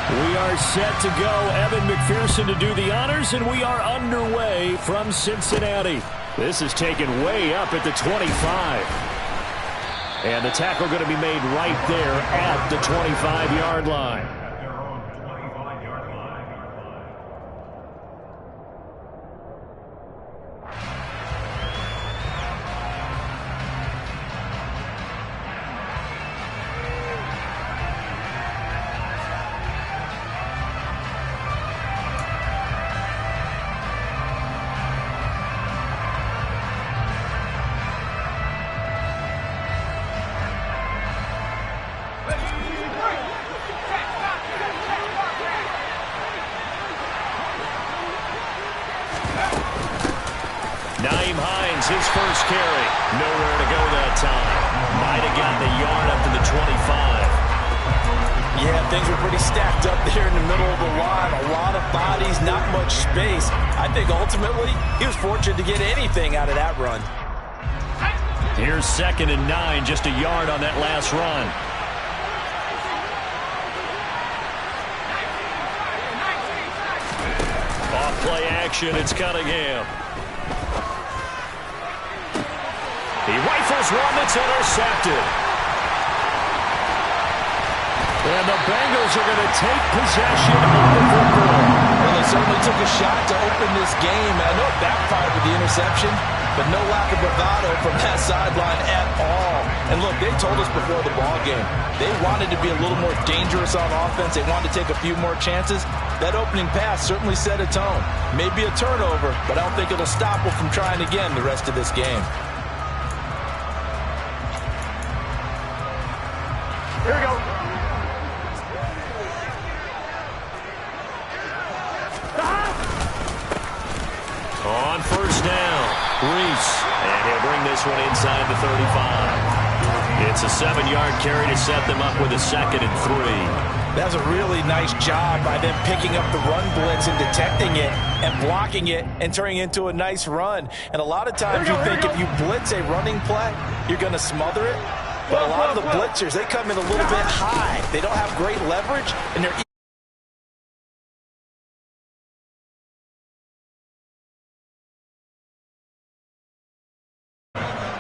We are set to go. Evan McPherson to do the honors, and we are underway from Cincinnati. This is taken way up at the 25. And the tackle going to be made right there at the 25-yard line. His first carry. Nowhere to go that time. Might have gotten a yard up to the 25. Yeah, things were pretty stacked up there in the middle of the line. A lot of bodies, not much space. I think ultimately he was fortunate to get anything out of that run. Here's 2nd and 9, just a yard on that last run. Off play action, it's Cunningham. He rifles one that's intercepted. And the Bengals are going to take possession of the football. Well, they certainly took a shot to open this game. I know it backfired with the interception, but no lack of bravado from that sideline at all. And look, they told us before the ball game, they wanted to be a little more dangerous on offense. They wanted to take a few more chances. That opening pass certainly set a tone. Maybe a turnover, but I don't think it'll stop them from trying again the rest of this game. Here we go. On first down, Reese. And he'll bring this one inside the 35. It's a 7-yard carry to set them up with a 2nd and 3. That's a really nice job by them picking up the run blitz and detecting it and blocking it and turning it into a nice run. And a lot of times you think if you blitz a running play, you're going to smother it. But a lot of the blitzers, they come in a little bit high. They don't have great leverage, and they're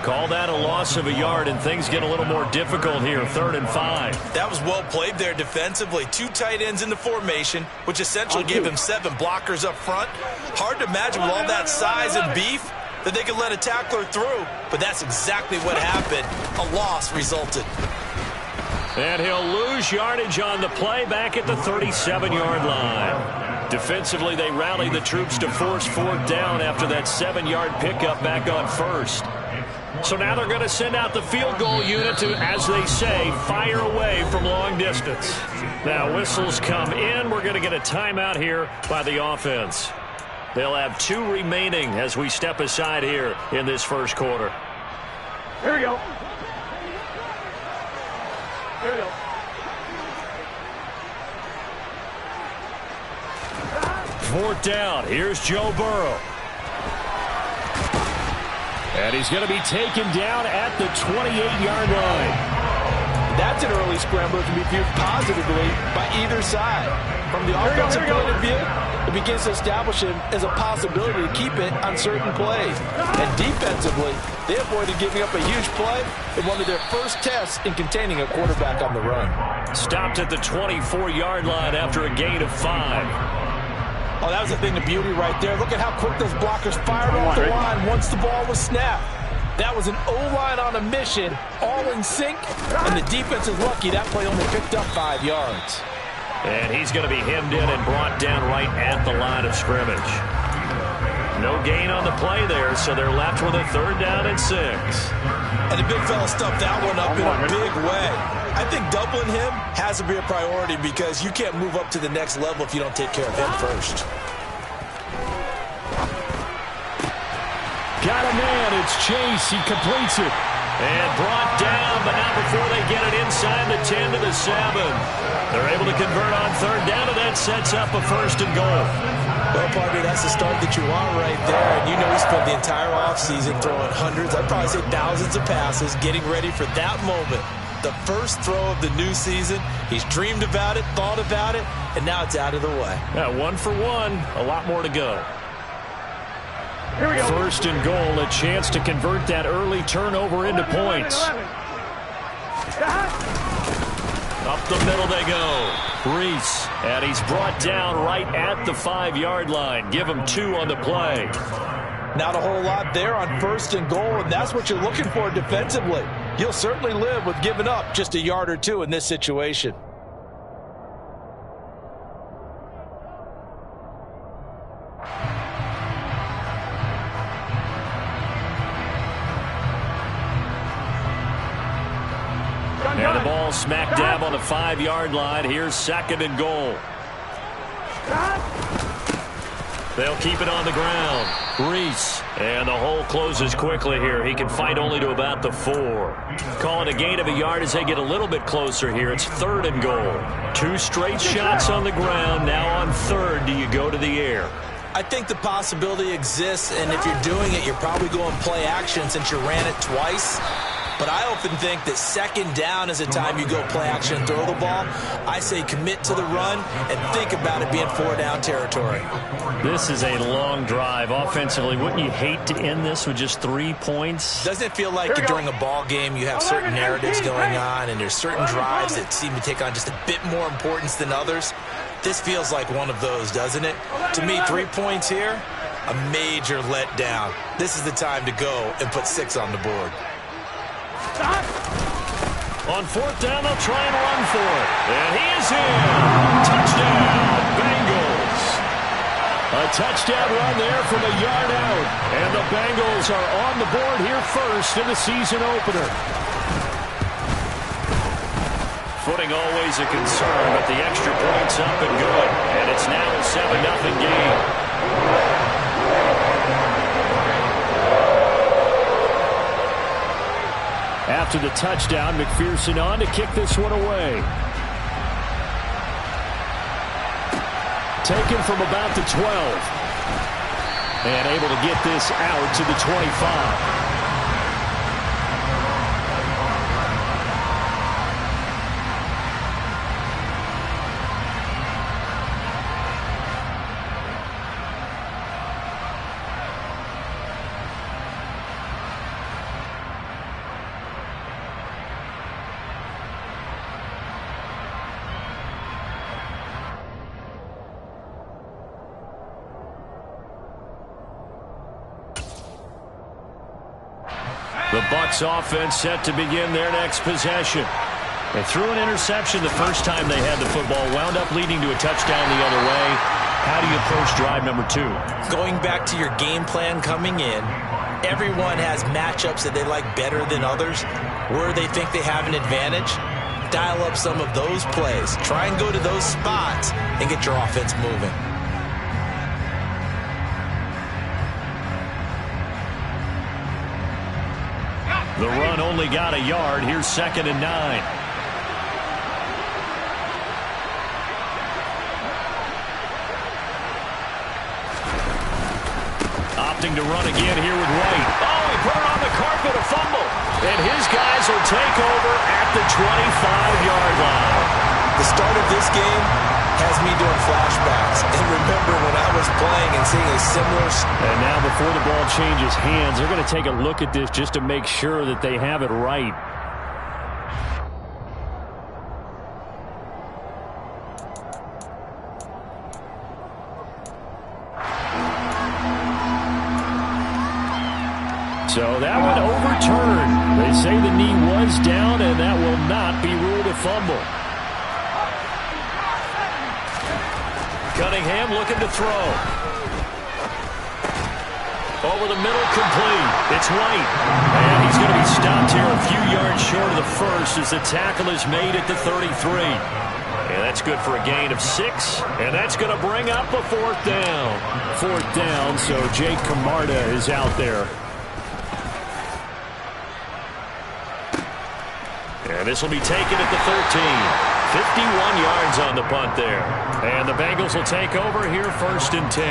call that a loss of a yard, and things get a little more difficult here. 3rd and 5. That was well played there defensively. 2 tight ends in the formation, which essentially gave them 7 blockers up front. Hard to imagine with all that size and beef that they could let a tackler through, but that's exactly what happened. A loss resulted. And he'll lose yardage on the play back at the 37-yard line. Defensively, they rally the troops to force 4th down after that 7-yard pickup back on 1st. So now they're going to send out the field goal unit to, as they say, fire away from long distance. Now whistles come in. We're going to get a timeout here by the offense. They'll have 2 remaining as we step aside here in this first quarter. Here we go. Here we go. Fourth down. Here's Joe Burrow. And he's going to be taken down at the 28-yard line. That's an early scrambler to be viewed positively by either side. From the offensive point of view, it begins to establish him as a possibility to keep it on certain plays. And defensively, they avoided giving up a huge play in one of their first tests in containing a quarterback on the run. Stopped at the 24-yard line after a gain of 5. Oh, that was a thing of beauty right there. Look at how quick those blockers fired off the line once the ball was snapped. That was an O-line on a mission, all in sync, and the defense is lucky that play only picked up 5 yards. And he's going to be hemmed in and brought down right at the line of scrimmage. No gain on the play there, so they're left with a 3rd down and 6. And the big fella stuffed that one up in a big way. I think doubling him has to be a priority because you can't move up to the next level if you don't take care of him first. Got a man, it's Chase, he completes it. And brought down, but not before they get it inside the 10 to the 7. They're able to convert on 3rd down, and that sets up a 1st and goal. Well, partner, that's the start that you want right there. And you know he spent the entire offseason throwing hundreds, I'd probably say thousands of passes, getting ready for that moment The first throw of the new season. He's dreamed about it, thought about it, and now it's out of the way. Yeah, 1 for 1. A lot more to go. Here we go. First and goal, a chance to convert that early turnover into points. 11. Up the middle they go. Reese, and he's brought down right at the 5-yard line. Give him 2 on the play. Not a whole lot there on first and goal, and that's what you're looking for defensively. You'll certainly live with giving up just a yard or 2 in this situation. And the ball smack dab on the 5-yard line. Here's second and goal. They'll keep it on the ground. Reese. And the hole closes quickly here. He can fight only to about the 4. Call it a gain of a yard as they get a little bit closer here. It's third and goal. 2 straight shots on the ground. Now on third, do you go to the air? I think the possibility exists, and if you're doing it, you're probably going play action since you ran it twice. But I often think that second down is a time you go play action and throw the ball. I say commit to the run and think about it being 4-down territory. This is a long drive offensively. Wouldn't you hate to end this with just 3 points? Doesn't it feel like during a ball game you have certain narratives going on and there's certain drives that seem to take on just a bit more importance than others? This feels like one of those, doesn't it? To me, 3 points here, a major letdown. This is the time to go and put 6 on the board. On fourth down, they'll try and run for it. And he is in. Touchdown, Bengals. A touchdown run there from a yard out. And the Bengals are on the board here first in the season opener. Footing always a concern, but the extra point's up and good. And it's now a 7-0 game. After the touchdown, McPherson on to kick this one away. Taken from about the 12. And able to get this out to the 25. The Bucs offense set to begin their next possession. They threw an interception the first time they had the football, wound up leading to a touchdown the other way. How do you approach drive number 2? Going back to your game plan coming in, everyone has matchups that they like better than others, where they think they have an advantage. Dial up some of those plays. Try and go to those spots and get your offense moving. The run only got a yard. Here's second and 9. Opting to run again here with Wright. Oh, he put it on the carpet, a fumble. And his guys will take over at the 25-yard line. The start of this game has me doing flashbacks. And remember when I was playing and seeing a similar... And now before the ball changes hands, they're going to take a look at this just to make sure that they have it right. So that one overturned. They say the knee was down, and that will not be ruled a fumble. Cunningham looking to throw. Over the middle, complete. It's White. And he's going to be stopped here a few yards short of the first as the tackle is made at the 33. And that's good for a gain of 6. And that's going to bring up a fourth down. Fourth down, so Jake Camarda is out there. And this will be taken at the 13. 51 yards on the punt there. And the Bengals will take over here first and 10.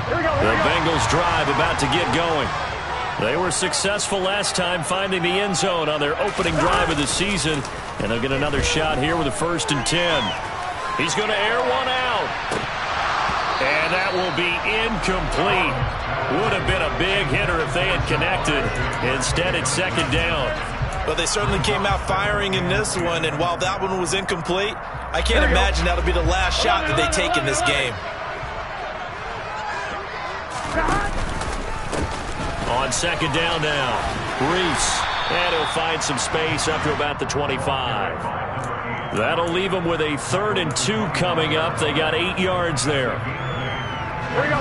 The Bengals drive about to get going. They were successful last time finding the end zone on their opening drive of the season, and they'll get another shot here with a 1st and 10. He's going to air one out. And that will be incomplete. Would have been a big hitter if they had connected. Instead, it's 2nd down. Well, they certainly came out firing in this one, and while that one was incomplete, I can't imagine that'll be the last shot that they take in this game. On 2nd down now, Reese. And he'll find some space up to about the 25. That'll leave them with a 3rd and 2 coming up. They got 8 yards there. Here we go.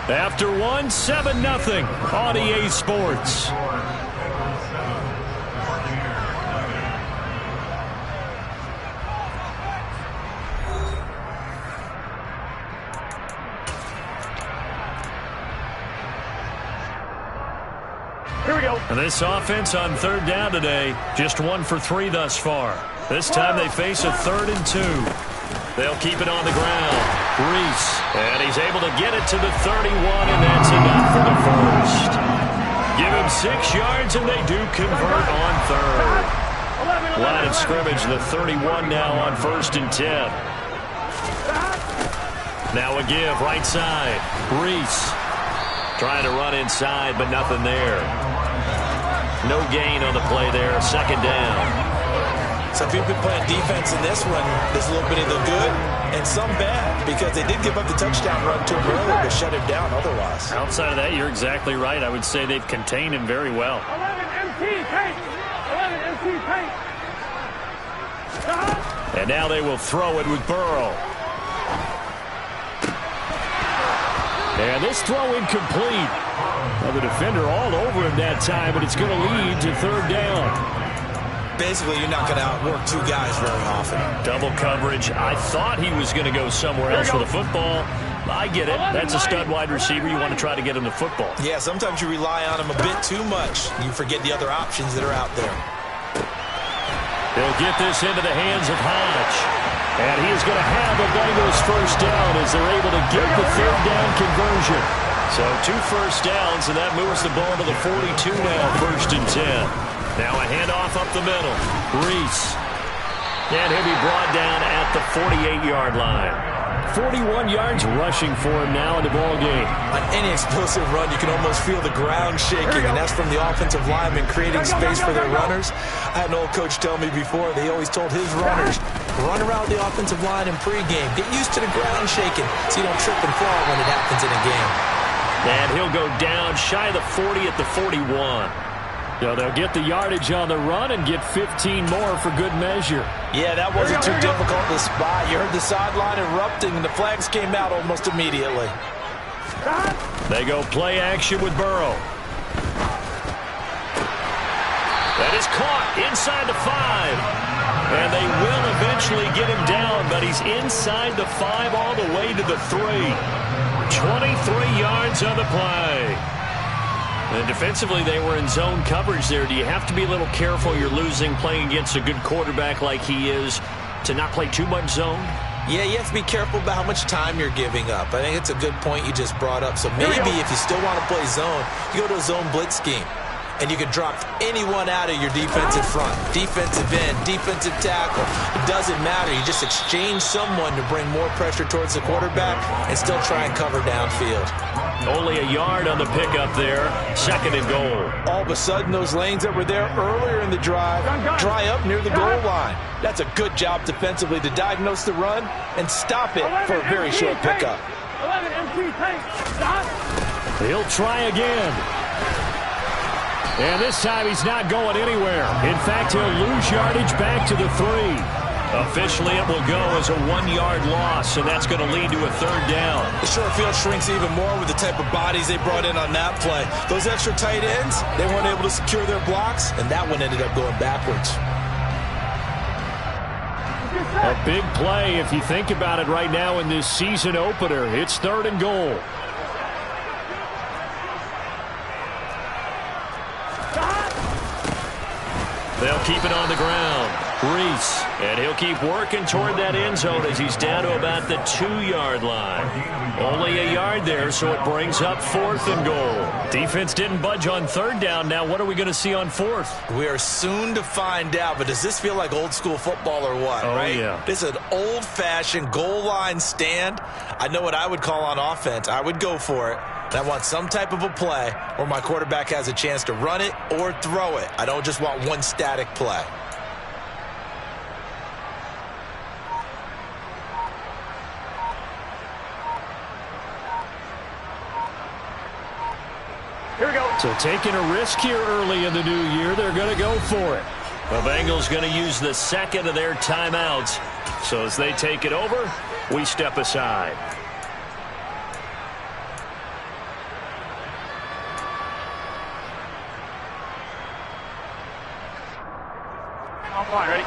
After 1, 7-0 on EA Sports. Here we go. And this offense on 3rd down today, just 1 for 3 thus far. This time they face a 3rd and 2. They'll keep it on the ground. Reese, and he's able to get it to the 31, and that's enough for the 1st. Give him 6 yards, and they do convert on 3rd. Line of scrimmage, the 31 now on 1st and 10. Now a give, right side. Reese trying to run inside, but nothing there. No gain on the play there, 2nd down. So if you've been playing defense in this one, there's a little bit of the good and some bad, because they did give up the touchdown run to him earlier to shut him down otherwise. Outside of that, you're exactly right. I would say they've contained him very well. 11 MT paint. 11 MT paint. And now they will throw it with Burrow. And this throw incomplete. Well, the defender all over him that time, but it's going to lead to 3rd down. Basically, you're not going to outwork 2 guys very often. Double coverage. I thought he was going to go somewhere else with the football. I get it. That's a stud wide receiver. You want to try to get him the football. Yeah, sometimes you rely on him a bit too much. You forget the other options that are out there. They'll get this into the hands of Hodge. And he is going to have the Bengals 1st down as they're able to get the 3rd down conversion. So 2 first downs, and that moves the ball to the 42 now, 1st and 10. Now a handoff up the middle. Reese. And he'll be brought down at the 48-yard line. 41 yards rushing for him now in the ball game. On any explosive run, you can almost feel the ground shaking, and that's from the offensive linemen creating space for their runners. I had an old coach tell me before, they always told his runners, run around the offensive line in pregame. Get used to the ground shaking so you don't trip and fall when it happens in a game. And he'll go down shy of the 40 at the 41. So they'll get the yardage on the run and get 15 more for good measure. Yeah, that wasn't too difficult to spot. You heard the sideline erupting, and the flags came out almost immediately. They go play action with Burrow. That is caught inside the 5. And they will eventually get him down, but he's inside the 5 all the way to the 3. 23 yards on the play. And defensively, they were in zone coverage there. Do you have to be a little careful? You're losing playing against a good quarterback like he is to not play too much zone? Yeah, you have to be careful about how much time you're giving up. I think it's a good point you just brought up. So maybe if you still want to play zone, you go to a zone blitz scheme. And you can drop anyone out of your defensive front. Defensive end, defensive tackle. It doesn't matter. You just exchange someone to bring more pressure towards the quarterback and still try and cover downfield. Only a yard on the pickup there. 2nd and goal. All of a sudden, those lanes that were there earlier in the drive dry up near the goal line. That's a good job defensively to diagnose the run and stop it for a very short pickup. 11 MT tank. He'll try again. And this time he's not going anywhere. In fact, he'll lose yardage back to the 3. Officially, it will go as a 1-yard loss, and that's going to lead to a 3rd down. The short field shrinks even more with the type of bodies they brought in on that play. Those extra tight ends, they weren't able to secure their blocks, and that one ended up going backwards. A big play if you think about it right now in this season opener. It's 3rd and goal. They'll keep it on the ground. Reese, and he'll keep working toward that end zone as he's down to about the 2-yard line. Only a yard there, so it brings up 4th and goal. Defense didn't budge on 3rd down. Now what are we going to see on 4th? We are soon to find out, but does this feel like old school football or what, right? Yeah. This is an old-fashioned goal line stand. I know what I would call on offense. I would go for it. And I want some type of a play where my quarterback has a chance to run it or throw it. I don't just want one static play. Here we go. So taking a risk here early in the new year, they're going to go for it. The Bengals going to use the second of their timeouts. So as they take it over, we step aside. I'm fine, ready?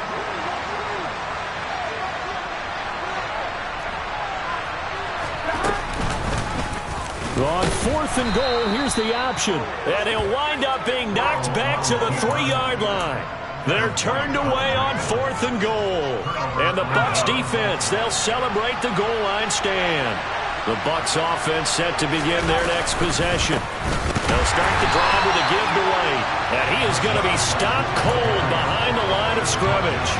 On 4th and goal, here's the option. And he'll wind up being knocked back to the 3-yard line. They're turned away on 4th and goal. And the Bucs defense, they'll celebrate the goal line stand. The Bucs offense set to begin their next possession. They'll start the drive with a give to White. And he is going to be stopped cold behind the line of scrimmage.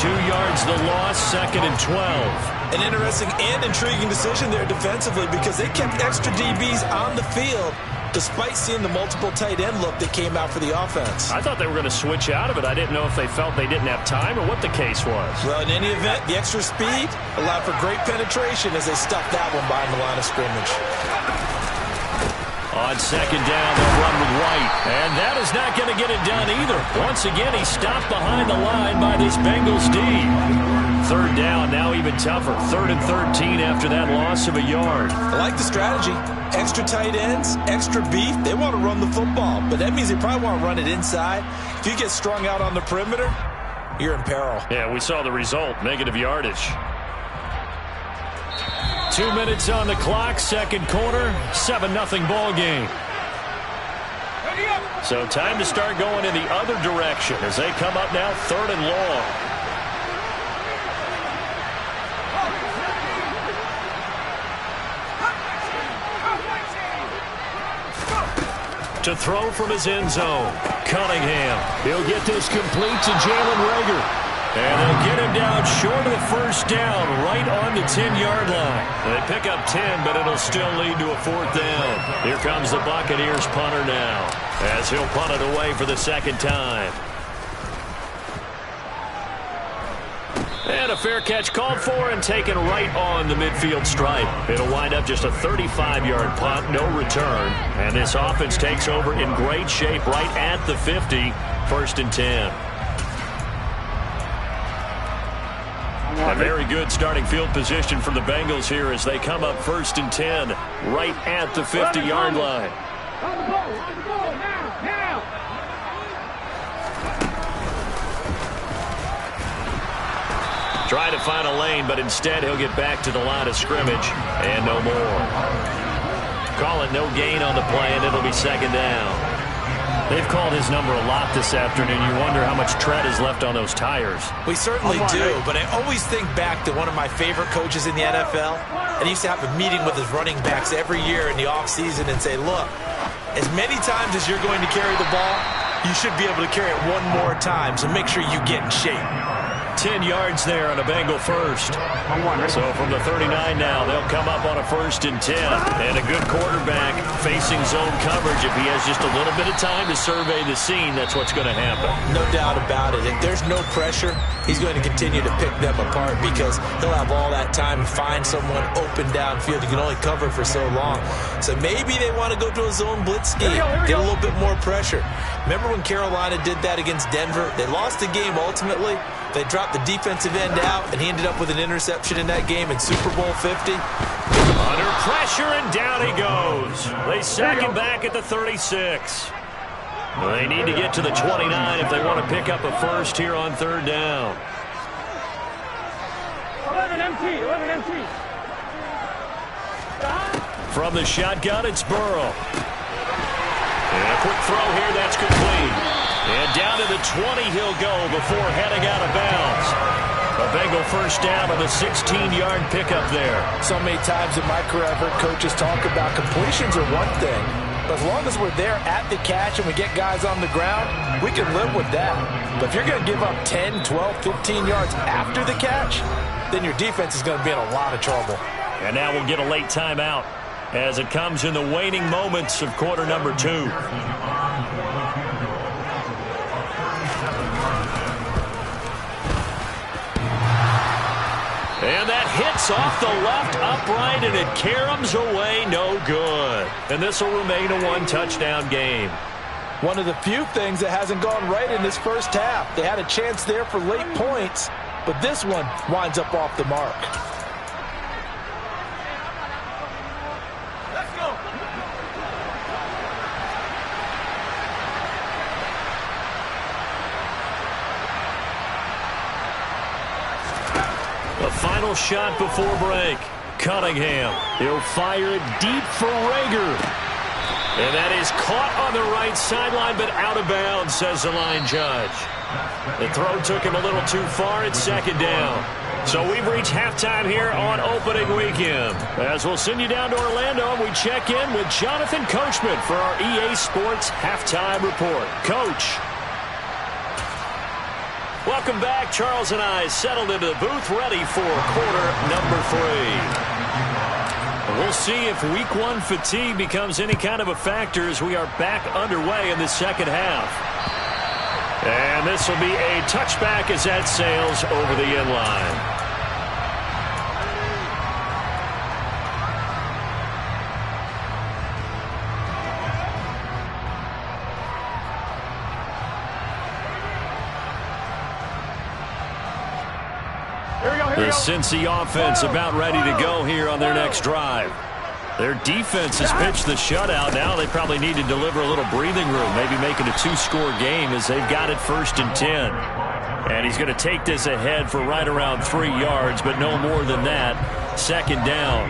2 yards the loss, 2nd and 12. An interesting and intriguing decision there defensively because they kept extra DBs on the field despite seeing the multiple tight end look that came out for the offense. I thought they were going to switch out of it. I didn't know if they felt they didn't have time or what the case was. Well, in any event, the extra speed allowed for great penetration as they stuffed that one behind the line of scrimmage. On 2nd down, they'll run with White. And that is not going to get it done either. Once again, he's stopped behind the line by this Bengals D. 3rd down, now even tougher. 3rd and 13 after that loss of a yard. I like the strategy. Extra tight ends, extra beef. They want to run the football, but that means they probably want to run it inside. If you get strung out on the perimeter, you're in peril. Yeah, we saw the result, negative yardage. 2 minutes on the clock, 2nd quarter, 7-0 ball game. So time to start going in the other direction as they come up now 3rd and long. To throw from his end zone, Cunningham. He'll get this complete to Jalen Reagor. And they'll get him down short of the 1st down, right on the 10-yard line. They pick up 10, but it'll still lead to a 4th down. Here comes the Buccaneers punter now, as he'll punt it away for the 2nd time. And a fair catch called for and taken right on the midfield stripe. It'll wind up just a 35-yard punt, no return. And this offense takes over in great shape right at the 50, 1st and 10. A very good starting field position for the Bengals here as they come up 1st and 10 right at the 50-yard line. On the ball, now. Trying to find a lane, but instead he'll get back to the line of scrimmage and no more. Call it no gain on the play, and it'll be 2nd down. They've called his number a lot this afternoon. You wonder how much tread is left on those tires. We certainly do, but I always think back to one of my favorite coaches in the NFL. And he used to have a meeting with his running backs every year in the offseason and say, look, as many times as you're going to carry the ball, you should be able to carry it one more time, so make sure you get in shape. 10 yards there on a Bengal first. So from the 39 now, they'll come up on a 1st and 10. And a good quarterback facing zone coverage. If he has just a little bit of time to survey the scene, that's what's going to happen. No doubt about it. If there's no pressure, he's going to continue to pick them apart because he'll have all that time to find someone open downfield. You can only cover for so long. So maybe they want to go to a zone blitz scheme, get a little bit more pressure. Remember when Carolina did that against Denver? They lost the game ultimately. They dropped the defensive end out, and he ended up with an interception in that game in Super Bowl 50. Under pressure, and down he goes. They sack him back at the 36. They need to get to the 29 if they want to pick up a first here on 3rd down. 11 MT. From the shotgun, it's Burrow. And a quick throw here, that's complete. And down to the 20 he'll go before heading out of bounds. A Bengal first down on the 16-yard pickup there. So many times in my career I've heard coaches talk about completions are one thing. But as long as we're there at the catch and we get guys on the ground, we can live with that. But if you're going to give up 10, 12, 15 yards after the catch, then your defense is going to be in a lot of trouble. And now we'll get a late timeout as it comes in the waning moments of quarter number 2. And that hits off the left upright, and it caroms away, no good. And this will remain a one-touchdown game. One of the few things that hasn't gone right in this first half. They had a chance there for late points, but this one winds up off the mark. Let's go. The final shot before break. Cunningham. He'll fire it deep for Rager. And that is caught on the right sideline, but out of bounds, says the line judge. The throw took him a little too far. It's second down. So we've reached halftime here on opening weekend. As we'll send you down to Orlando, and we check in with Jonathan Coachman for our EA Sports Halftime Report. Coach. Welcome back. Charles and I settled into the booth ready for quarter number 3. We'll see if week 1 fatigue becomes any kind of a factor as we are back underway in the second half. And this will be a touchback as that sails over the end line. The Cincy offense about ready to go here on their next drive. Their defense has pitched the shutout. Now they probably need to deliver a little breathing room, maybe make it a 2-score game as they've got it 1st and 10. And he's going to take this ahead for right around 3 yards, but no more than that. Second down.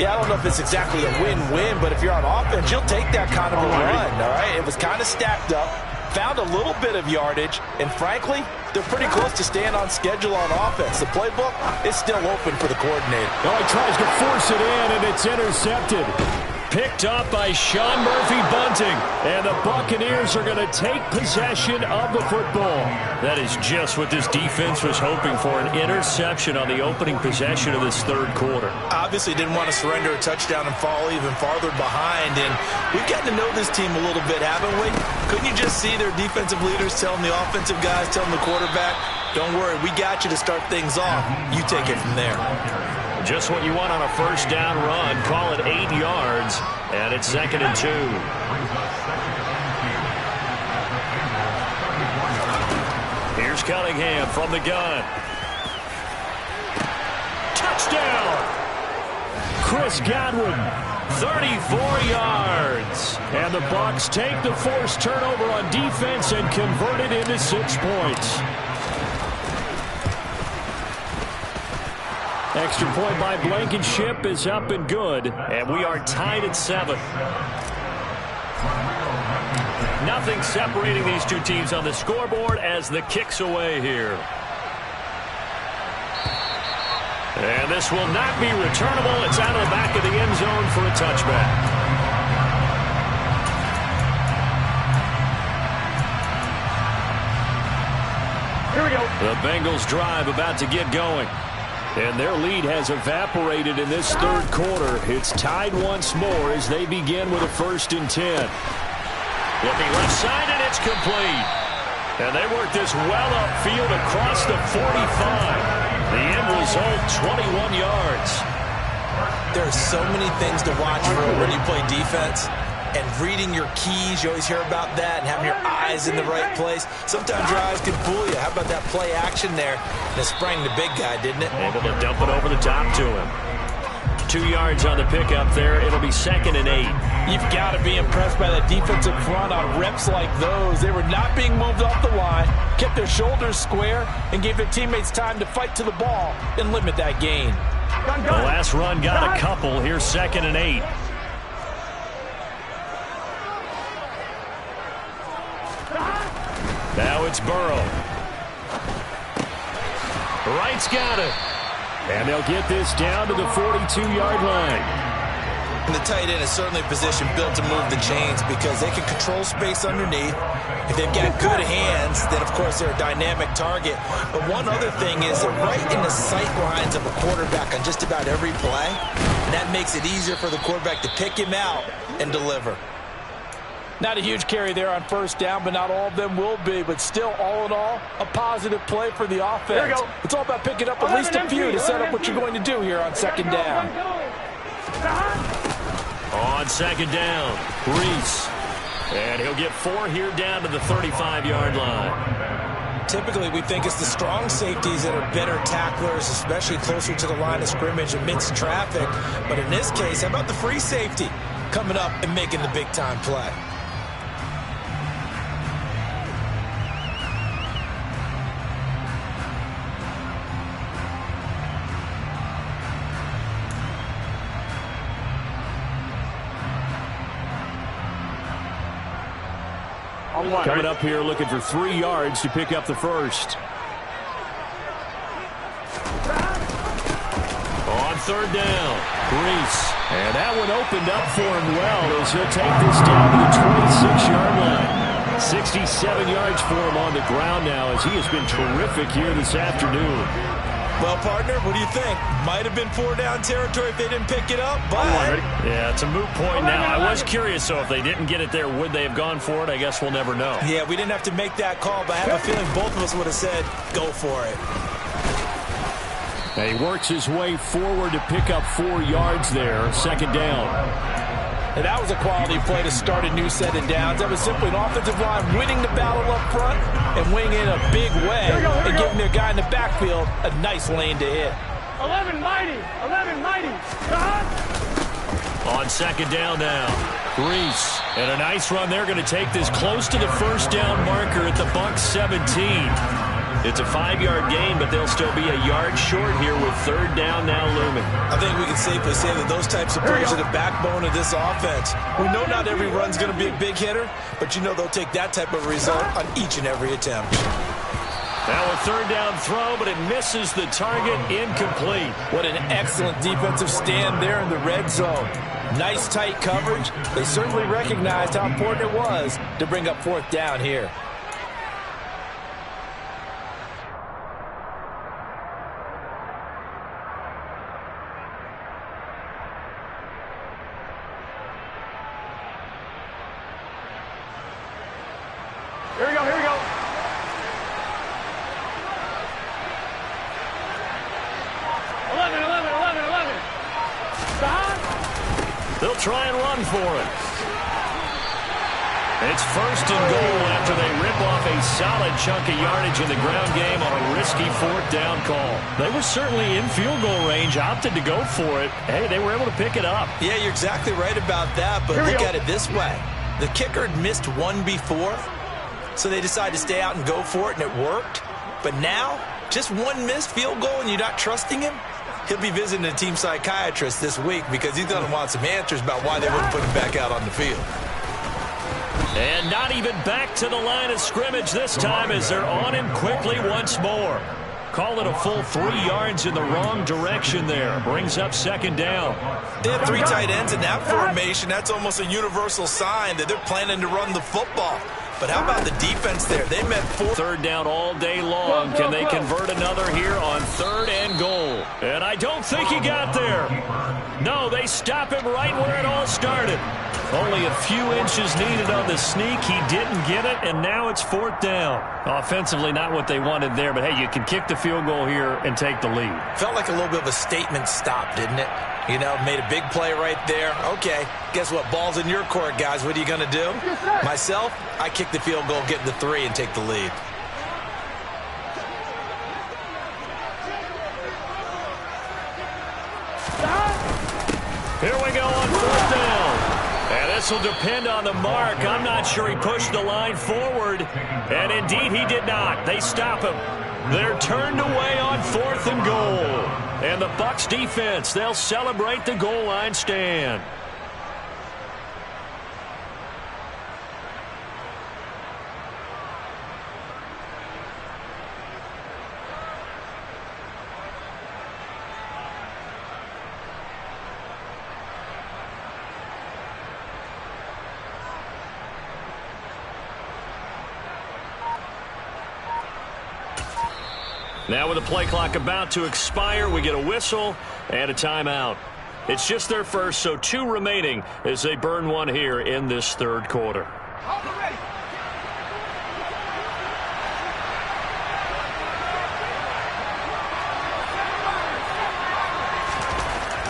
Yeah, I don't know if it's exactly a win-win, but if you're on offense, you'll take that kind of a run, all right? It was kind of stacked up. Found a little bit of yardage, and frankly, they're pretty close to staying on schedule on offense. The playbook is still open for the coordinator. Oh, he tries to force it in, and it's intercepted. Picked up by Sean Murphy-Bunting, and the Buccaneers are going to take possession of the football. That is just what this defense was hoping for, an interception on the opening possession of this third quarter. Obviously didn't want to surrender a touchdown and fall even farther behind, and we've gotten to know this team a little bit, haven't we? Couldn't you just see their defensive leaders telling the offensive guys, telling the quarterback, don't worry, we got you to start things off. You take it from there. Just what you want on a first down run. Call it 8 yards, and it's 2nd and 2. Here's Cunningham from the gun. Touchdown! Chris Godwin, 34 yards. And the Bucs take the forced turnover on defense and convert it into 6 points. Extra point by Blankenship is up and good, and we are tied at 7. Nothing separating these two teams on the scoreboard as the kick's away here. And this will not be returnable. It's out of the back of the end zone for a touchback. Here we go. The Bengals drive about to get going. And their lead has evaporated in this third quarter. It's tied once more as they begin with a 1st and 10. Looking left side, and it's complete. And they work this well upfield across the 45. The end result, 21 yards. There are so many things to watch for when you play defense. And reading your keys, you always hear about that, and having your eyes in the right place. Sometimes your eyes can fool you. How about that play action there? And it sprang the big guy, didn't it? Able to dump it over the top to him. 2 yards on the pickup there. It'll be 2nd and 8. You've got to be impressed by that defensive front on reps like those. They were not being moved off the line, kept their shoulders square, and gave their teammates time to fight to the ball and limit that gain. The last run got a couple. Here's 2nd and 8. Now it's Burrow. Wright's got it. And they'll get this down to the 42-yard line. And the tight end is certainly a position built to move the chains because they can control space underneath. If they've got good hands, then, of course, they're a dynamic target. But one other thing is they're right in the sight lines of a quarterback on just about every play. And that makes it easier for the quarterback to pick him out and deliver. Not a huge carry there on first down, but not all of them will be. But still, all in all, a positive play for the offense. It's all about picking up at least a few to set up what you're going to do here on second down. On second down, Reese. And he'll get 4 here down to the 35-yard line. Typically, we think it's the strong safeties that are better tacklers, especially closer to the line of scrimmage amidst traffic. But in this case, how about the free safety coming up and making the big-time play? Coming up here looking for 3 yards to pick up the first. On third down, Reese. And that one opened up for him well as he'll take this down to the 26-yard line. 67 yards for him on the ground now as he has been terrific here this afternoon. Well, partner, what do you think? Might have been 4-down territory if they didn't pick it up, but... Yeah, it's a moot point now. I was curious, so if they didn't get it there, would they have gone for it? I guess we'll never know. Yeah, we didn't have to make that call, but I have a feeling both of us would have said, go for it. Now he works his way forward to pick up 4 yards there, second down. And that was a quality play to start a new set of downs. That was simply an offensive line winning the battle up front and winning in a big way and giving their guy in the backfield a nice lane to hit. 11 mighty. On second down now, Reese. And a nice run. They're going to take this close to the first down marker at the Bucs 17. It's a 5-yard gain, but they'll still be a yard short here with third down now looming. I think we can safely say that those types of plays are the backbone of this offense. We know not every run's going to be a big hitter, but you know they'll take that type of result on each and every attempt. Now a third down throw, but it misses the target, incomplete. What an excellent defensive stand there in the red zone. Nice tight coverage. They certainly recognized how important it was to bring up fourth down here. Here we go. 11. They'll try and run for it. It's first and goal after they rip off a solid chunk of yardage in the ground game on a risky fourth down call. They were certainly in field goal range, opted to go for it. Hey, they were able to pick it up. Yeah, you're exactly right about that, but look at it this way. The kicker had missed one before, so they decided to stay out and go for it, and it worked. But now, just one missed field goal and you're not trusting him? He'll be visiting a team psychiatrist this week because he's going to want some answers about why they wouldn't put him back out on the field. And not even back to the line of scrimmage this time as they're on him quickly once more. Call it a full 3 yards in the wrong direction there. Brings up second down. They have 3 tight ends in that formation. That's almost a universal sign that they're planning to run the football. But how about the defense there? They met 4. Third down all day long. Can they convert another here on third and goal? And I don't think he got there. No, they stop him right where it all started. Only a few inches needed on the sneak. He didn't get it, and now it's fourth down. Offensively, not what they wanted there, but hey, you can kick the field goal here and take the lead. Felt like a little bit of a statement stop, didn't it? You know, made a big play right there. Okay, guess what? Ball's in your court, guys. What are you going to do? Myself, I kick the field goal, get the 3, and take the lead. Here we go on fourth down. And this will depend on the mark. I'm not sure he pushed the line forward. And indeed, he did not. They stop him. They're turned away on fourth and goal. And the Bucs defense, they'll celebrate the goal line stand. Now with the play clock about to expire, we get a whistle and a timeout. It's just their first, so 2 remaining as they burn one here in this third quarter.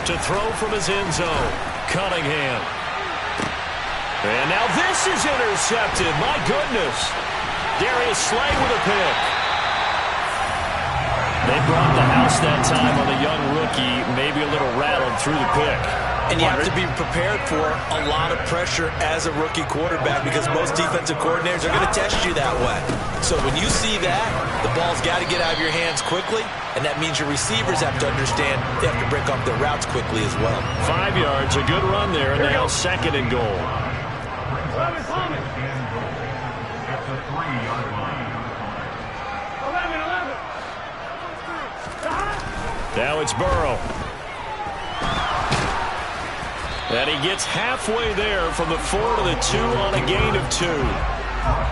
To throw from his end zone, Cunningham. And now this is intercepted. My goodness. Darius Slay with a pick. They brought the house that time on the young rookie, maybe a little rattled through the pick. And you have to be prepared for a lot of pressure as a rookie quarterback because most defensive coordinators are going to test you that way. So when you see that, the ball's got to get out of your hands quickly, and that means your receivers have to understand they have to break off their routes quickly as well. 5 yards, a good run there, and now 2nd and goal. Now it's Burrow. And he gets halfway there from the 4 to the 2 on a gain of 2.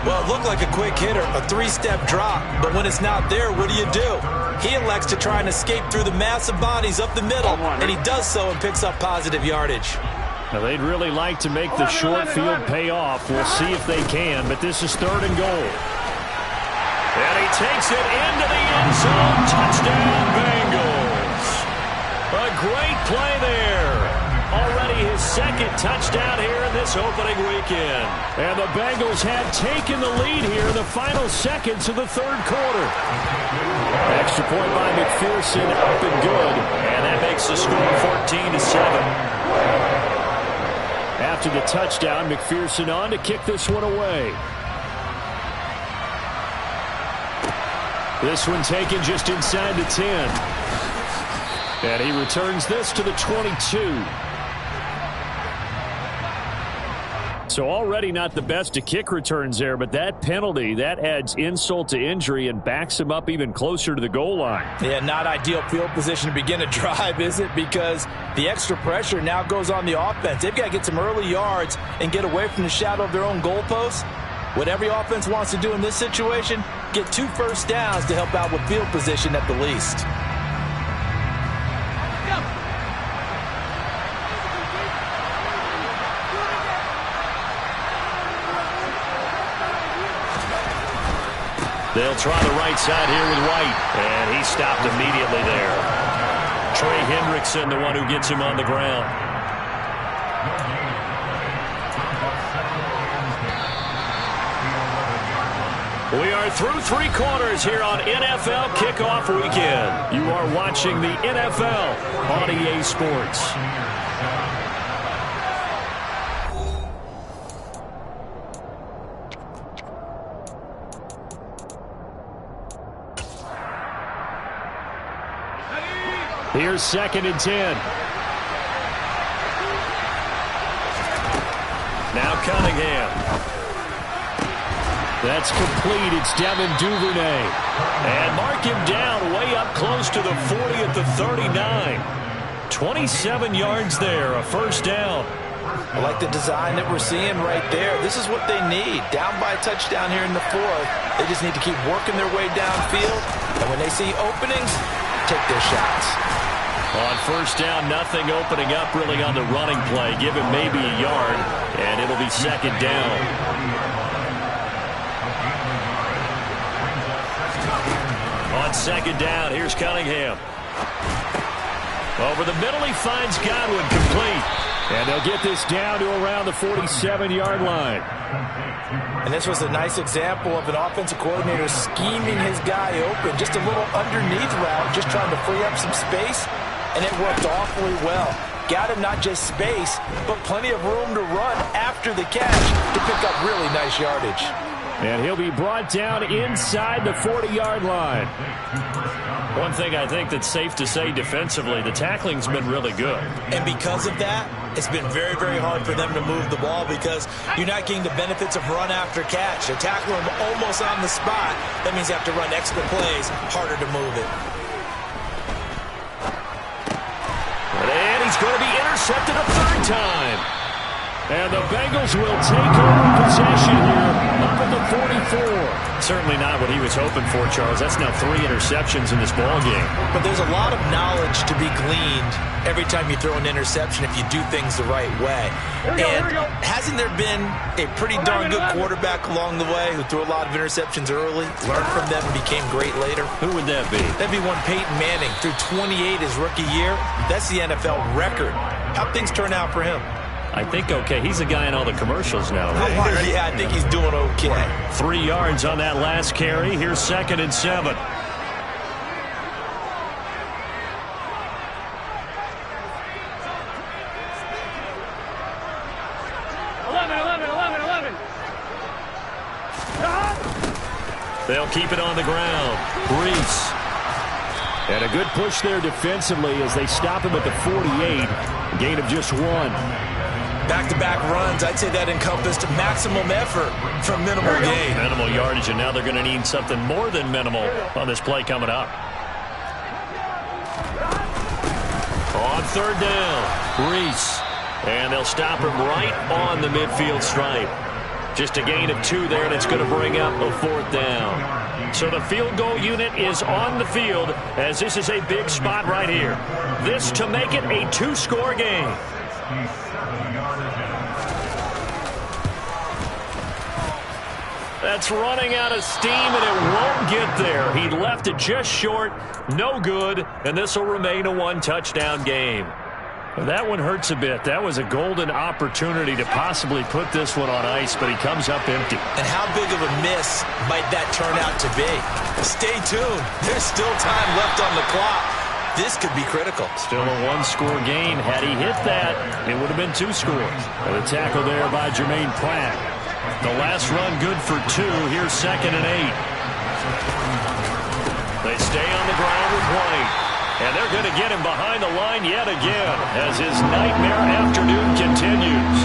Well, it looked like a quick hitter, a 3-step drop, but when it's not there, what do? He elects to try and escape through the massive bodies up the middle, and he does so and picks up positive yardage. Now, they'd really like to make the short field pay off. We'll see if they can, but this is 3rd and goal. And he takes it into the end zone. Touchdown, Bengals. A great play there. Already his 2nd touchdown here in this opening weekend. And the Bengals have taken the lead here in the final seconds of the 3rd quarter. Extra point by McPherson, up and good. And that makes the score 14-7. After the touchdown, McPherson on to kick this one away. This one taken just inside the 10. And he returns this to the 22. So already not the best to kick returns there, but that penalty, that adds insult to injury and backs him up even closer to the goal line. Yeah, not ideal field position to begin a drive, is it? Because the extra pressure now goes on the offense. They've got to get some early yards and get away from the shadow of their own goalposts. What every offense wants to do in this situation, get 2 first downs to help out with field position at the least. They'll try the right side here with White, and he stopped immediately there. Trey Hendrickson, the one who gets him on the ground. We are through 3 quarters here on NFL Kickoff Weekend. You are watching the NFL on EA Sports. Here's 2nd and 10. Now Cunningham. That's complete. It's Devin Duvernay. And mark him down way up close to the 40 at the 39. 27 yards there, a first down. I like the design that we're seeing right there. This is what they need. Down by a touchdown here in the 4th. They just need to keep working their way downfield. And when they see openings, take their shots. On first down, nothing opening up really on the running play. Give him maybe a yard, and it'll be 2nd down. On 2nd down, here's Cunningham. Over the middle, he finds Godwin, complete. And they'll get this down to around the 47-yard line. And this was a nice example of an offensive coordinator scheming his guy open. Just a little underneath route, just trying to free up some space. And it worked awfully well. Got him not just space, but plenty of room to run after the catch to pick up really nice yardage. And he'll be brought down inside the 40-yard line. One thing I think that's safe to say defensively, the tackling's been really good. And because of that, it's been very, very hard for them to move the ball because you're not getting the benefits of run after catch. They're tackling him almost on the spot. That means you have to run extra plays, harder to move it. And he's going to be intercepted a 3rd time. And the Bengals will take over possession here up at the 44. Certainly not what he was hoping for, Charles. That's now 3 interceptions in this ball game. But there's a lot of knowledge to be gleaned every time you throw an interception if you do things the right way. And hasn't there been a pretty darn good quarterback along the way who threw a lot of interceptions early, learned from them, and became great later? Who would that be? That'd be one Peyton Manning. Threw 28 his rookie year. That's the NFL record. How'd things turn out for him? I think okay. He's the guy in all the commercials now. Right? Yeah, I think he's doing okay. 3 yards on that last carry. Here's 2nd and 7. They'll keep it on the ground. Brees. And a good push there defensively as they stop him at the 48. Gain of just 1. Back-to-back runs, I'd say that encompassed maximum effort from minimal gain. Minimal yardage, and now they're going to need something more than minimal on this play coming up. On 3rd down, Brees. And they'll stop him right on the midfield stripe. Just a gain of 2 there, and it's going to bring up a 4th down. So the field goal unit is on the field as this is a big spot right here. This to make it a 2-score game. That's running out of steam, and it won't get there. He left it just short, no good, and this will remain a 1-touchdown game. That one hurts a bit. That was a golden opportunity to possibly put this one on ice, but he comes up empty. And how big of a miss might that turn out to be? Stay tuned. There's still time left on the clock. This could be critical. Still a 1-score game. Had he hit that, it would have been 2 scores. And the tackle there by Jermaine Pratt. The last run good for 2. Here's 2nd and 8. They stay on the ground with White. And they're going to get him behind the line yet again as his nightmare afternoon continues.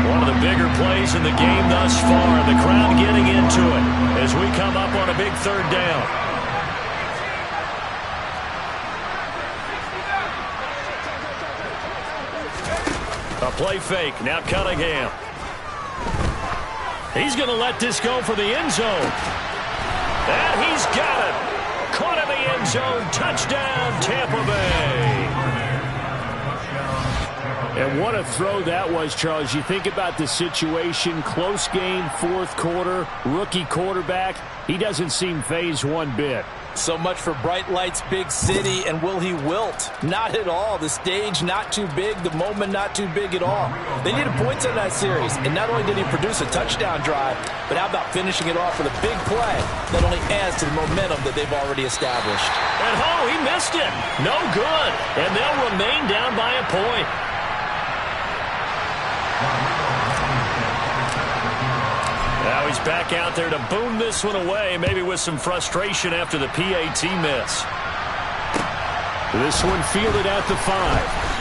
One of the bigger plays in the game thus far. The crowd getting into it as we come up on a big 3rd down. A play fake. Now Cunningham. He's going to let this go for the end zone. And he's got it. Caught in the end zone. Touchdown, Tampa Bay. And what a throw that was, Charles. You think about the situation. Close game, 4th quarter. Rookie quarterback. He doesn't seem fazed one bit. So much for bright lights, big city, and will he wilt? Not at all. The stage not too big, the moment not too big at all. They needed points in that series, and not only did he produce a touchdown drive, but how about finishing it off with a big play that only adds to the momentum that they've already established. And he missed it. No good. And they'll remain down by a point. Now he's back out there to boom this one away, maybe with some frustration after the PAT miss. This one fielded at the 5.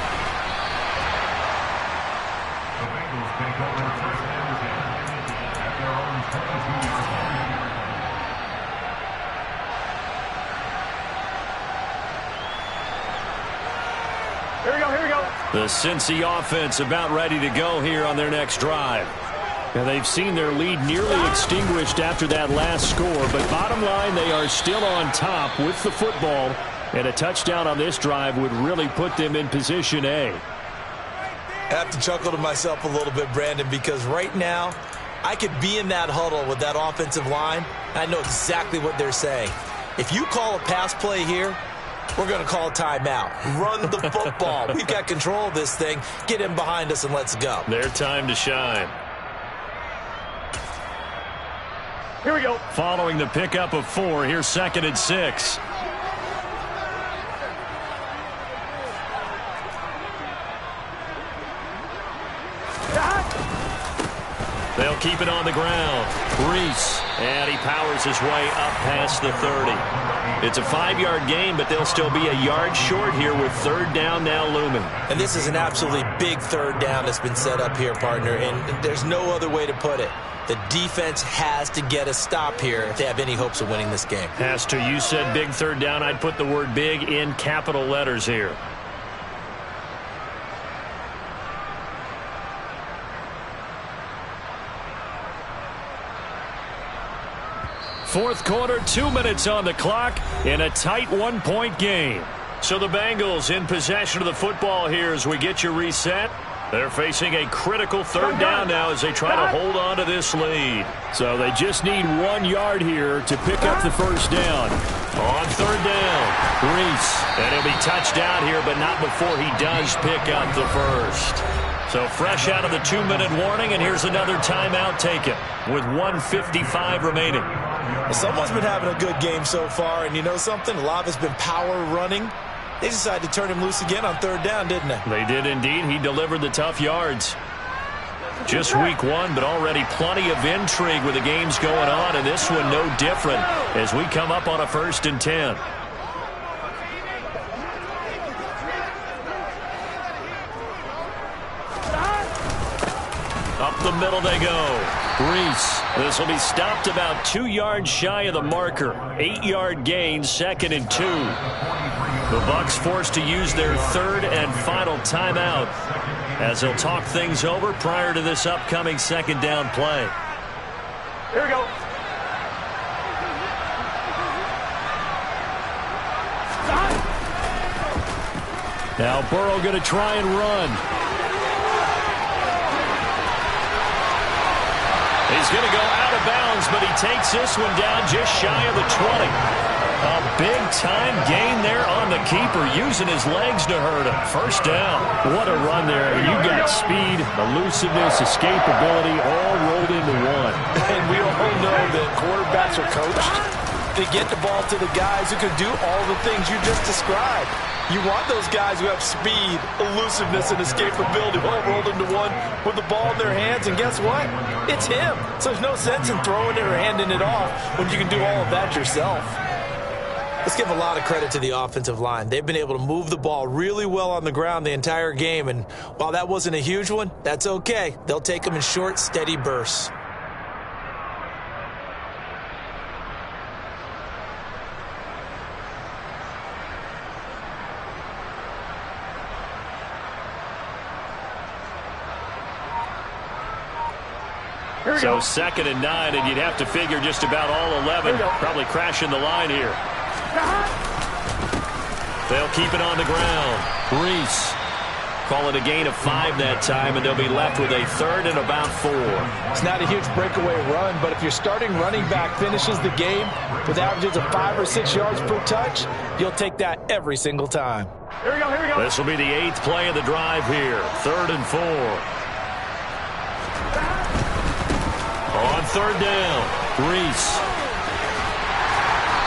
Here we go. The Cincy offense about ready to go here on their next drive. Now they've seen their lead nearly extinguished after that last score, but bottom line, they are still on top with the football, and a touchdown on this drive would really put them in position A. I have to chuckle to myself a little bit, Brandon, because right now I could be in that huddle with that offensive line. I know exactly what they're saying. If you call a pass play here, we're going to call a timeout. Run the football. We've got control of this thing. Get in behind us and let's go. Their time to shine. Here we go. Following the pickup of 4, here's 2nd and 6. They'll keep it on the ground. Brees, and he powers his way up past the 30. It's a 5-yard gain, but they'll still be a yard short here with 3rd down now looming. And this is an absolutely big 3rd down that's been set up here, partner, and there's no other way to put it. The defense has to get a stop here if they have any hopes of winning this game. Has to. You said big 3rd down. I'd put the word big in capital letters here. Fourth quarter, 2 minutes on the clock in a tight one-point game. So the Bengals in possession of the football here as we get you reset. They're facing a critical third down now as they try to hold on to this lead. So they just need 1 yard here to pick up the first down. On third down, Reese. And he'll be touched down here, but not before he does pick up the first. So fresh out of the 2-minute warning, and here's another timeout taken with 1:55 remaining. Someone's been having a good game so far, and you know something? A lot has been power running. They decided to turn him loose again on third down, didn't they? They did indeed. He delivered the tough yards. Just week 1, but already plenty of intrigue with the games going on, and this one no different as we come up on a 1st and 10. Up the middle they go. Reese. This will be stopped about 2 yards shy of the marker. 8-yard gain, 2nd and 2. The Bucs forced to use their 3rd and final timeout as they'll talk things over prior to this upcoming 2nd down play. Here we go. Now Burrow going to try and run. He's going to go out of bounds, but he takes this one down just shy of the 20. A big-time gain there on the keeper, using his legs to hurt him. First down. What a run there. You got speed, elusiveness, escapability, all rolled into one. And we all know that quarterbacks are coached. They get the ball to the guys who can do all the things you just described. You want those guys who have speed, elusiveness, and escapability all rolled into one with the ball in their hands. And guess what? It's him. So there's no sense in throwing it or handing it off when you can do all of that yourself. Let's give a lot of credit to the offensive line. They've been able to move the ball really well on the ground the entire game. And while that wasn't a huge one, that's okay. They'll take them in short, steady bursts. So 2nd and 9, and you'd have to figure just about all 11 probably crashing the line here. They'll keep it on the ground. Reese. Call it a gain of 5 that time, and they'll be left with a 3rd and about 4. It's not a huge breakaway run, but if your starting running back finishes the game with averages of 5 or 6 yards per touch, you'll take that every single time. Here we go, here we go. This will be the 8th play of the drive here. 3rd and 4. On third down, Reese.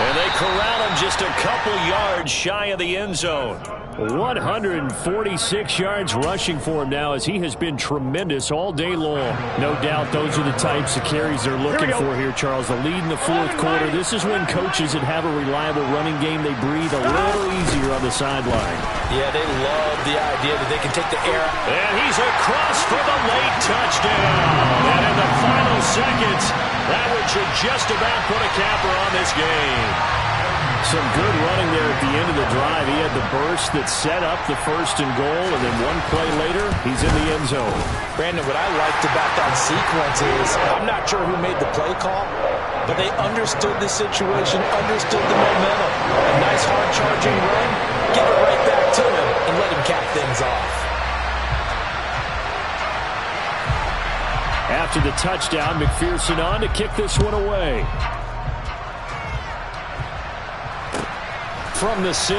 And they corral him just a couple yards shy of the end zone. 146 yards rushing for him now as he has been tremendous all day long. No doubt those are the types of carries they're looking for here, Charles. The lead in the fourth quarter. This is when coaches that have a reliable running game, they breathe a little easier on the sideline. Yeah, they love the idea that they can take the air. And he's across for the late touchdown. And in the final seconds, that one should just about put a capper on this game. Some good running there at the end of the drive. He had the burst that set up the 1st and goal, and then one play later, he's in the end zone. Brandon, what I liked about that sequence is, I'm not sure who made the play call, but they understood the situation, understood the momentum. A nice hard-charging run, give it right back to him, and let him cap things off. After the touchdown, McPherson on to kick this one away. From the 6.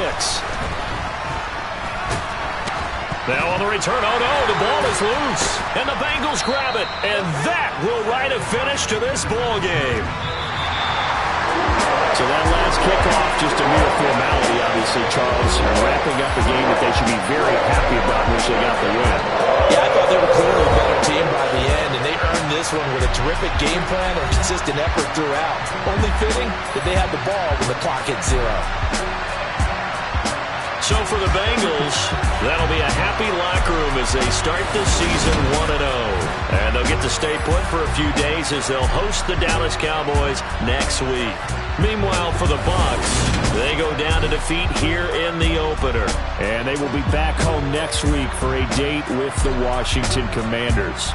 Now on the return, oh no, the ball is loose. And the Bengals grab it. And that will write a finish to this ball game. So that last kickoff, just a mere formality, obviously, Charles. Wrapping up a game that they should be very happy about once they got the win. Yeah, I thought they were clearly a better team by the end, and they earned this one with a terrific game plan and consistent effort throughout. Only fitting that they had the ball when the clock hit 0. So for the Bengals, that'll be a happy locker room as they start the season 1-0. And they'll get to stay put for a few days as they'll host the Dallas Cowboys next week. Meanwhile, for the Bucs, they go down to defeat here in the opener. And they will be back home next week for a date with the Washington Commanders.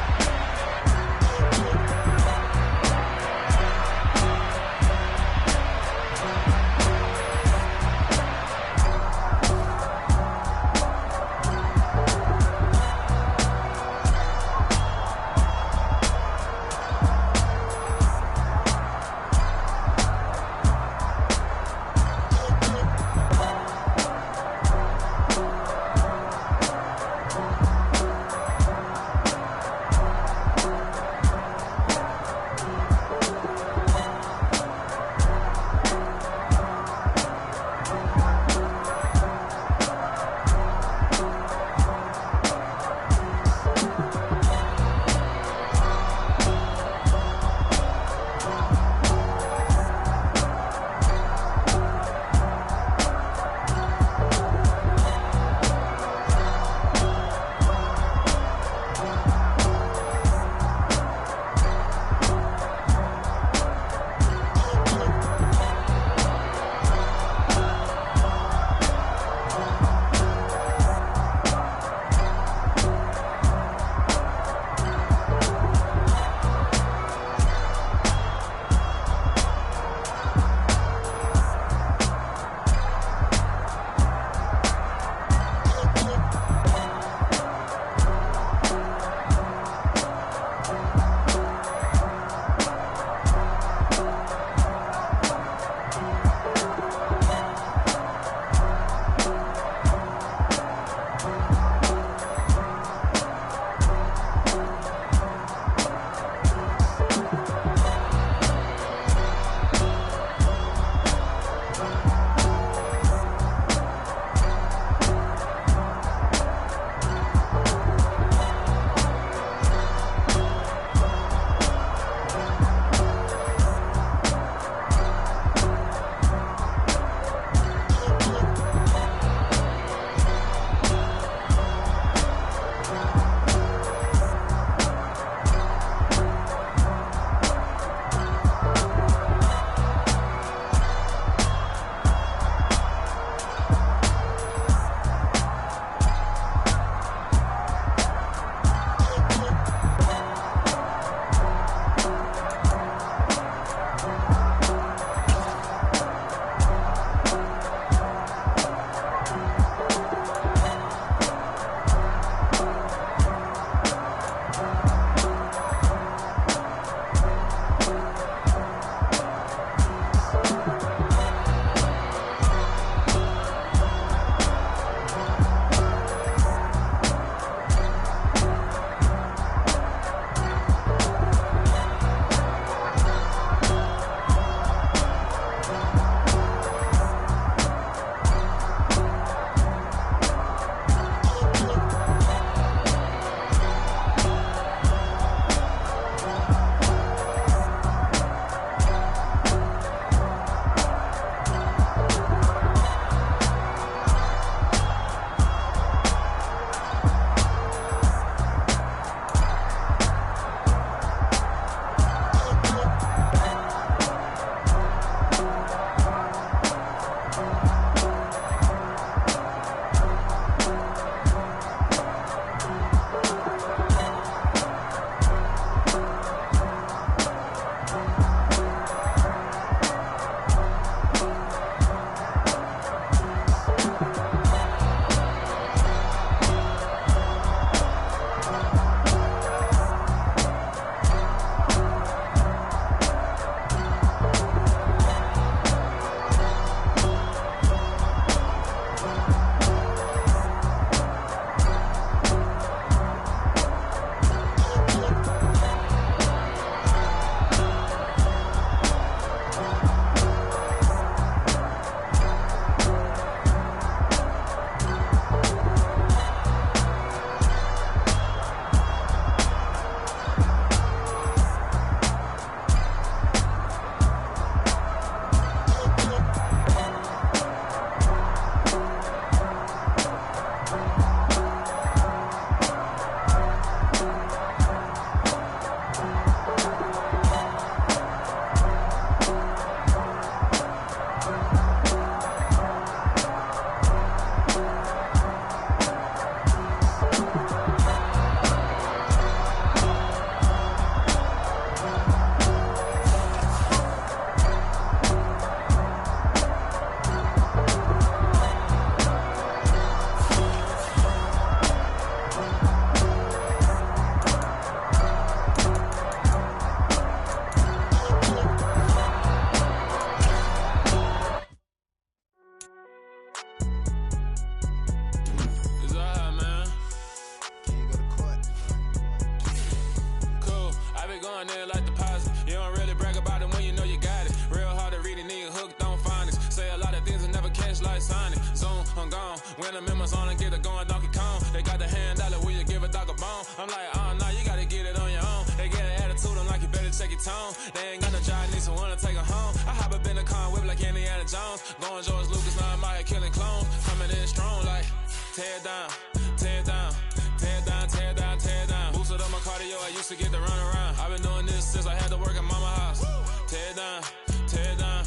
I'm like, oh, no, you gotta get it on your own. They get an attitude, I'm like, you better check your tone. They ain't got no job, need someone to take her home. I hop up in the car, whip like Indiana Jones. Going George Lucas, now I'm out here killing clones. Coming in strong like, tear it down, tear it down, tear it down, tear it down, tear it down. Boosted up my cardio, I used to get to run around. I've been doing this since I had to work at mama house. Tear it down, tear it down,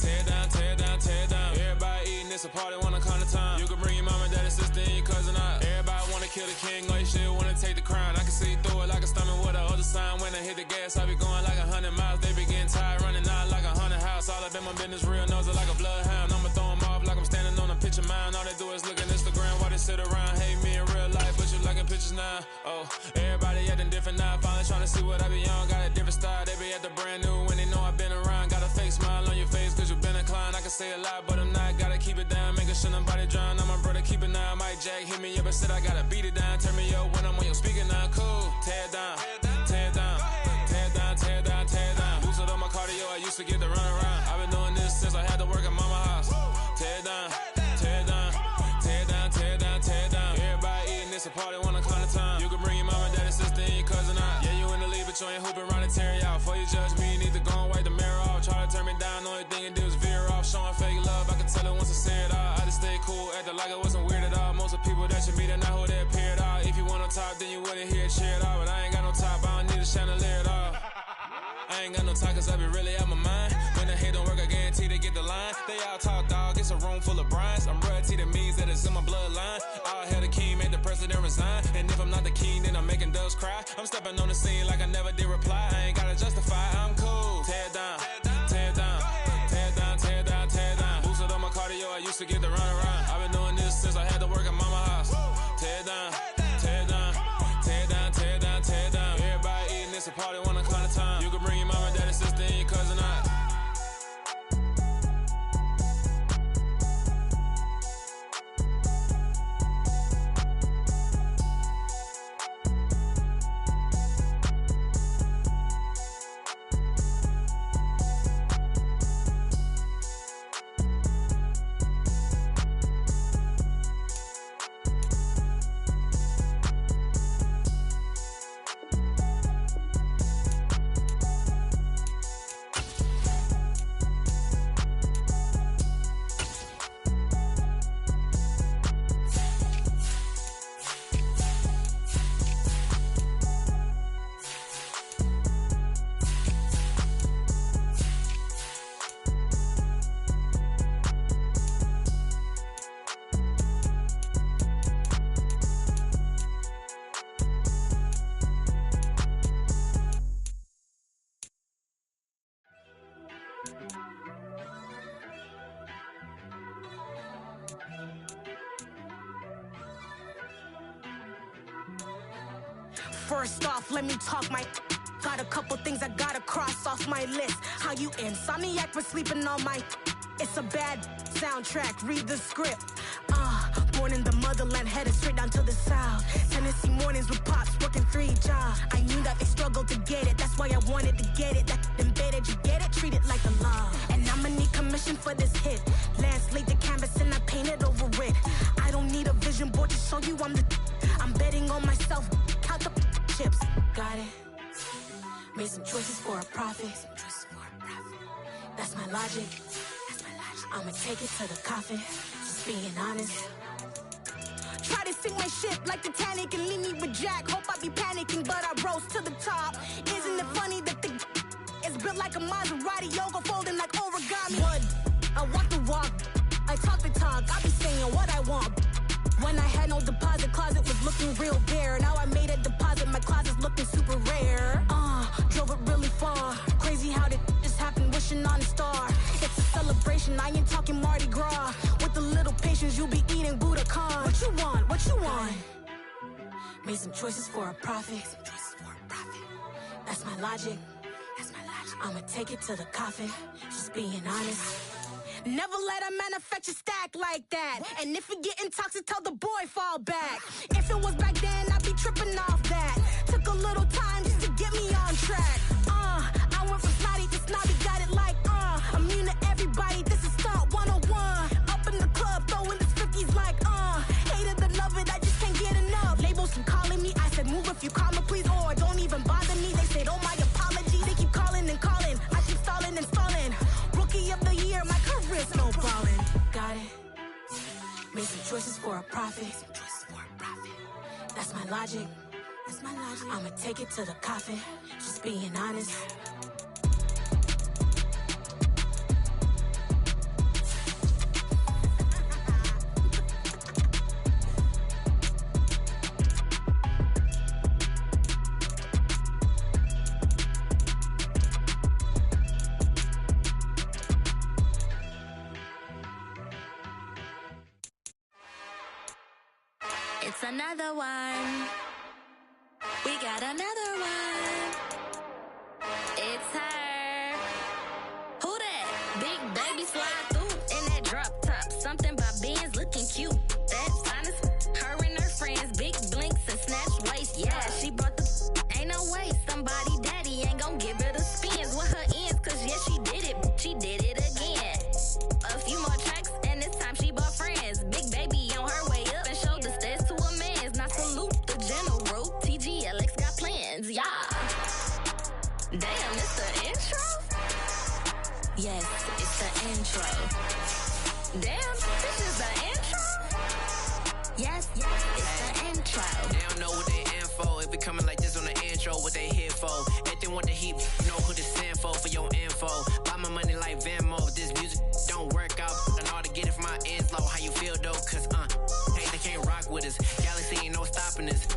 tear it down, tear it down, tear it down. Everybody eating, it's a party, wanna come to time. You can bring your mama, daddy, sister, and your cousin out. Everybody wanna kill the king, or you shit wanna take the crown. I can see through it like a stomach with a other sign. When I hit the gas, I be going like 100 miles. They be getting tired, running out like a 100 house. All up in my business, real nose it like a bloodhound. I'ma throw them off like I'm standing on a picture mound. All they do is look at Instagram while they sit around. Hate me in real life, but you liking pictures now. Oh, everybody acting different now. Finally trying to see what I be on. Got a different style, they be at the brand new when they know I've been around. Got a fake smile on your face cause you been inclined. I can say a lot, but I'm not. Gotta keep it down, making sure nobody drown. I'm my brother, keep it now. Mike Jack hit me up and said I gotta beat it down. Turn me up when I'm on your speaker now. Cool, tear it down, tear it down, tear it down, tear it down, tear it down. Boosted up my cardio, I used to get to run around. I've been doing this since I had to work at mama house. Tear it down, tear it down, tear it down, tear it down, tear it down. Everybody eating, it's a party, wanna come to time. You can bring your mama, daddy, sister, and your cousin out. Yeah, you in the lead, but you ain't hooping around and tear you out. Before you judge me, you need to go and wipe the mirror off. Try to turn me down, only thing you do is veer off. Showing fake love, I can tell it once I say it all. I just stay cool, acting like it wasn't weird at all. Most of the people that you meet are not who they appear at all. If you want on top, then you wouldn't hear it cheer at all. But I ain't got no top, I don't need a chandelier at all. I ain't got no time cause I be really out my mind. When the hate don't work, I guarantee they get the line. They all talk dog, it's a room full of brinds. I'm royalty, that means that it's in my bloodline. All hail the king, made the president resign. And if I'm not the king, then I'm making doves cry. I'm stepping on the scene like I never did reply. I ain't gotta justify, I'm cool. Tear it down, tear it down, tear it down, tear it down, tear it down. Boosted on my cardio, I used to get to run around. I've been doing this since I had to work at mama house. Tear it down, tear it down, tear it down, tear it down, tear it down. Everybody eating, it's a party, wanna come to time. You can bring your mama, daddy, sister, and your cousin out. First off, let me talk my... Got a couple things I gotta cross off my list. How you insomniac for sleeping on my... It's a bad soundtrack, read the script. Born in the motherland, headed straight down to the south. Tennessee mornings with pops, working 3 jobs. I knew that they struggled to get it, that's why I wanted to get it. That embedded, you get it, treat it like a love. And I'ma need commission for this hit. Lance laid the canvas and I painted over it. I don't need a vision board to show you I'm the... I'm betting on myself, count the chips. Got it. Made some choices for a profit. That's my logic. I'ma take it to the coffin, just being honest. Try to sink my ship like Titanic and leave me with Jack. Hope I be panicking, but I rose to the top. Isn't it funny that the is built like a Maserati, yoga folding like origami? What? I walk the walk, I talk the talk. I be saying what I want. When I had no deposit, closet was looking real bare. Now I made a deposit, my closet's looking super rare. Drove it really far. Crazy how did just happen, wishing on a star. It's a celebration, I ain't talking Mardi Gras. With a little patience, you'll be eating Budokan. What you want? What you want? Made some choices for a profit. That's my logic. I'ma take it to the coffin, just being honest. Never let a manufacture stack like that. And if it getting toxic, tell the boy fall back. If it was back then, I'd be tripping off that. Took a little time just to get me on track. I went from snotty to snobby, got it like immune to everybody, this is stunt 101. Up in the club, throwing the 50s like hate it or love it, I just can't get enough. Labels keep calling me, I said move it If you call me, please, or don't even bother me. They said, oh, my apology. They keep calling and calling. I keep stalling and stalling. Rookie of the year, my career snowballing. Got it. Made some choices for a profit. That's my logic. I'ma take it to the coffin. Just being honest. It's another one. We got another one. It's her. Who that? Big baby slide through in that drop top. Something by Benz looking cute. That's honest. Her and her friends, big blinks and snatch waist. Yeah, she brought the. Ain't no way somebody daddy ain't gon' give her the spins with her ends. Cause yeah, she did it. She did it again. A few more tracks and this time she bought friends. Big baby on her way up and showed the stairs to a man's. Not salute the general. TGLX got plans, yeah. Damn, it's the intro? Yes, it's the intro. Damn, this is the intro? Yes, it's the intro. They don't know what they in for. If it coming like this on the intro, what they here for? If they want the heat, you know who to send for your info. Buy my money like Venmo. If this music don't work out, I know how to get it from my ends low. How you feel though? Cause, hey, they can't rock with us. Galaxy ain't no stopping us.